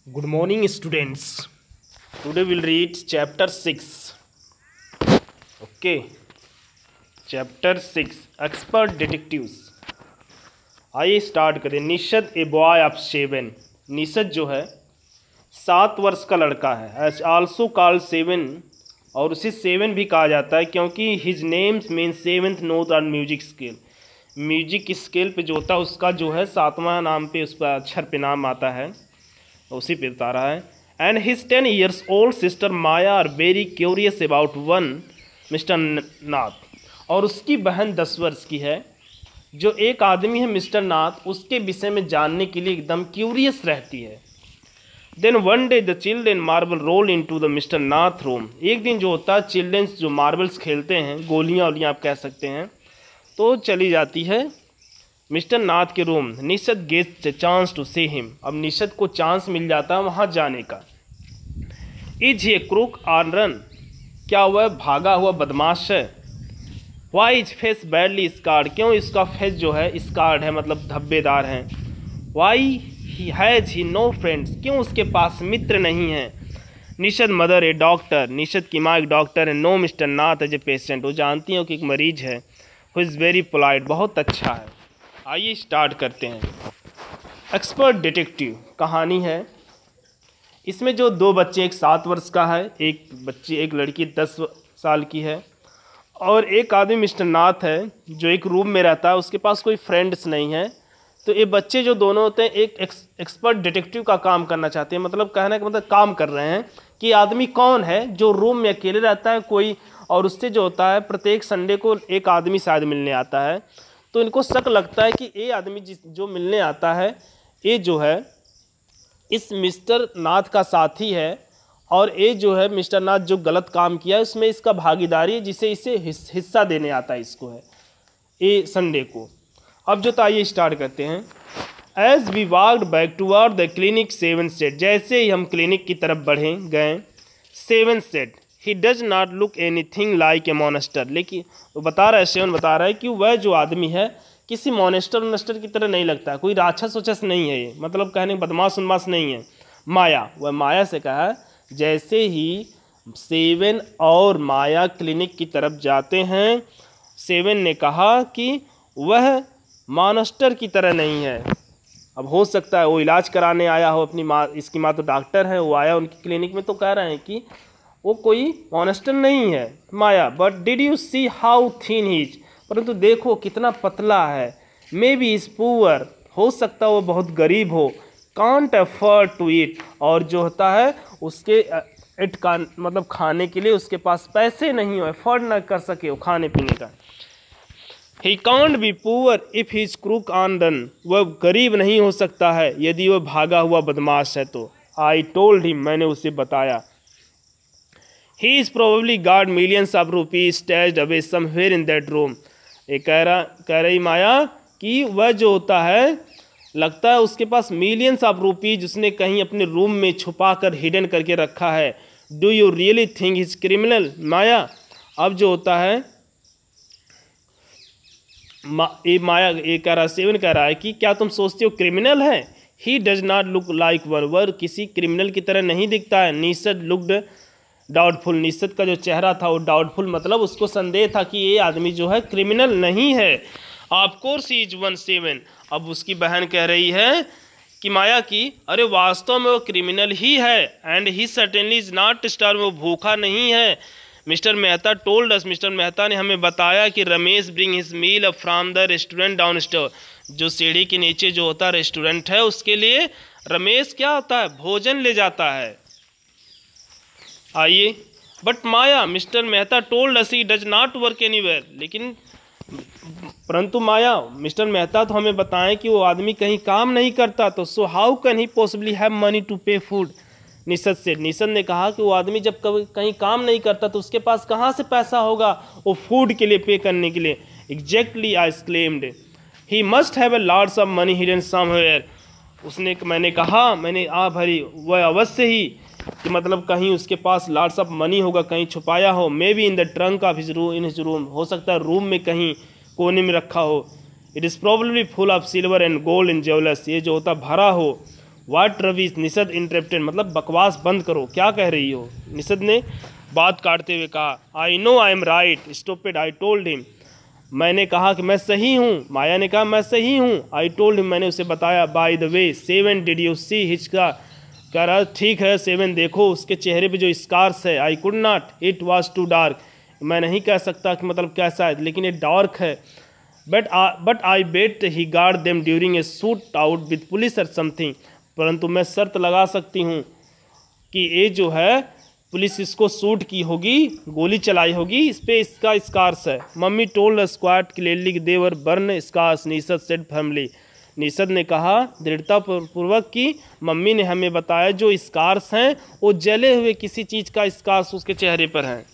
Good morning, students. Today we'll read chapter 6. Okay. Chapter 6 Expert Detectives. आइए start करें. निषद a boy of 7. निषद जो है 7 वर्ष का लड़का है. आल्सो कॉल्ड 7 और उसे 7 भी कहा जाता है क्योंकि his names mean 7th note on music scale. Music scale पे जो होता है उसका जो है 7वां नाम पे उस पर अक्षर पे नाम आता है, उसी पे बता रहा है. And his 10 years old sister Maya are very curious about one mister Nath. और उसकी बहन 10 वर्ष की है. जो एक आदमी है मिस्टर नाथ, उसके विषय में जानने के लिए एकदम क्यूरियस रहती है. Then one day the children marble roll into the mister Nath room. एक दिन जो होता है चिल्ड्रेंस जो मार्बल्स खेलते हैं, गोलियाँ वोलियाँ आप कह सकते हैं, तो चली जाती है मिस्टर नाथ के room. Nishad gets chance to see him. अब निषद को चांस मिल जाता है वहाँ जाने का. Is he crook on run. क्या वह भागा हुआ बदमाश है. Why is face badly scarred. क्यों इसका फेस जो है स्कार्ड है, मतलब धब्बेदार है. Why he has he no friends. क्यों उसके पास मित्र नहीं है. निषद मदर ए डॉक्टर. निषद की माँ एक डॉक्टर है. No mister Nath as a patient. वो जानती हो कि एक मरीज है. Who is very polite. बहुत अच्छा है. आइए स्टार्ट करते हैं. एक्सपर्ट डिटेक्टिव कहानी है. इसमें जो 2 बच्चे, एक 7 वर्ष का है, एक लड़की 10 साल की है, और एक आदमी मिस्टर नाथ है जो एक रूम में रहता है. उसके पास कोई फ्रेंड्स नहीं है. तो ये बच्चे जो दोनों होते हैं एक एक्सपर्ट डिटेक्टिव का काम करना चाहते हैं. मतलब कहने का मतलब काम कर रहे हैं कि आदमी कौन है जो रूम में अकेले रहता है कोई, और उससे जो होता है प्रत्येक संडे को एक आदमी शायद मिलने आता है. तो इनको शक लगता है कि ये आदमी जो मिलने आता है ये जो है इस मिस्टर नाथ का साथी है, और ये जो है मिस्टर नाथ जो गलत काम किया है उसमें इसका भागीदारी है, जिसे इसे हिस्सा देने आता है इसको है ये संडे को. अब जो आइए स्टार्ट करते हैं. As we walked back toward the clinic 7 said. जैसे ही हम क्लिनिक की तरफ गए 7 said he does not look anything like a monster. लेकिन वो बता रहा है, 7 बता रहा है कि वह जो आदमी है किसी मॉनेस्टर की तरह नहीं लगता. कोई राक्षस वक्षस नहीं है ये, मतलब कहने बदमाश उन्माश नहीं है. माया, वह माया से कहा जैसे ही 7 और माया क्लिनिक की तरफ जाते हैं, 7 ने कहा कि वह मॉनेस्टर की तरह नहीं है. अब हो सकता है वो इलाज कराने आया हो अपनी माँ, इसकी माँ तो डॉक्टर है, वो आया उनकी क्लिनिक में तो कह रहे हैं कि वो कोई मॉनेस्टर नहीं है Maya. But did you see how thin he is. परंतु देखो कितना पतला है. May be is poor. हो सकता है वो बहुत गरीब हो. Can't afford to eat. और जो होता है उसके इट का मतलब खाने के लिए उसके पास पैसे नहीं हो, अफोर्ड ना कर सके वो खाने पीने का. He can't be poor if he is crook on run. वह गरीब नहीं हो सकता है यदि वह भागा हुआ बदमाश है तो. I told him. मैंने उसे बताया. He is probably got millions of rupees stashed away somewhere in that room. ये कह रही माया कि वह जो होता है लगता है उसके पास मिलियंस ऑफ रुपीज उसने कहीं अपने रूम में छुपा कर हिडन करके रखा है. Do you really think is criminal Maya. अब जो होता है माया ये कह रहा 7 कह रहा है कि क्या तुम सोचते हो क्रिमिनल है. ही does not look like one. वह किसी क्रिमिनल की तरह नहीं दिखता है. निषद लुक्ड डाउटफुल. निषद का जो चेहरा था वो डाउटफुल, मतलब उसको संदेह था कि ये आदमी जो है क्रिमिनल नहीं है. Of course he is 7. अब उसकी बहन कह रही है कि माया की अरे वास्तव में वो क्रिमिनल ही है. And he certainly is not starve. वो भूखा नहीं है. Mister Mehta told us. Mister Mehta ने हमें बताया कि Ramesh bring his meal up from the restaurant down stair. जो सीढ़ी के नीचे जो होता है रेस्टोरेंट है उसके लिए रमेश क्या होता है भोजन ले जाता है. आइए. But Maya mister Mehta told us he does not work anywhere. लेकिन परंतु माया मिस्टर मेहता तो हमें बताएं कि वो आदमी कहीं काम नहीं करता. तो so how can he possibly have money to pay food. Nishad से. निषद ने कहा कि वो आदमी जब कभी कहीं काम नहीं करता तो उसके पास कहाँ से पैसा होगा वो फूड के लिए पे करने के लिए. Exactly I exclaimed. He must have a lots of money hidden somewhere. मैंने कहा मैंने भरी वह अवश्य ही कि मतलब कहीं उसके पास लॉट्स ऑफ मनी होगा, कहीं छुपाया हो. May be in the trunk of his room. हो सकता है रूम में कहीं कोने में रखा हो. It is probably full of silver and gold and jewellers. ये जो होता भरा हो वाट रवि निषद इंटरप्टेड, मतलब बकवास बंद करो, क्या कह रही हो। निषद ने बात काटते हुए कहा, I know I am right stupid I told him, मैंने कहा कि मैं सही हूँ। माया ने कहा मैं सही हूँ। आई टोल्ड हिम, मैंने उसे बताया। By the way 7 did you see हिचका, कह रहा ठीक है 7 देखो उसके चेहरे पे जो स्कार्स है। I could not, it was too dark, मैं नहीं कह सकता कि मतलब कैसा है, लेकिन ये डार्क है। But I bet he guard them during a shoot out with police और समथिंग, परंतु मैं शर्त लगा सकती हूँ कि ये जो है पुलिस इसको शूट की होगी, गोली चलाई होगी, इस पे इसका स्कार्स है। मम्मी टोल्ड स्क्वाड क्लियरली देवर बर्न स्कार्स, निषद सेड फैमिली, निषद ने कहा दृढ़तापूर्वक कि मम्मी ने हमें बताया जो स्कार्स हैं वो जले हुए किसी चीज़ का स्कार्स उसके चेहरे पर हैं।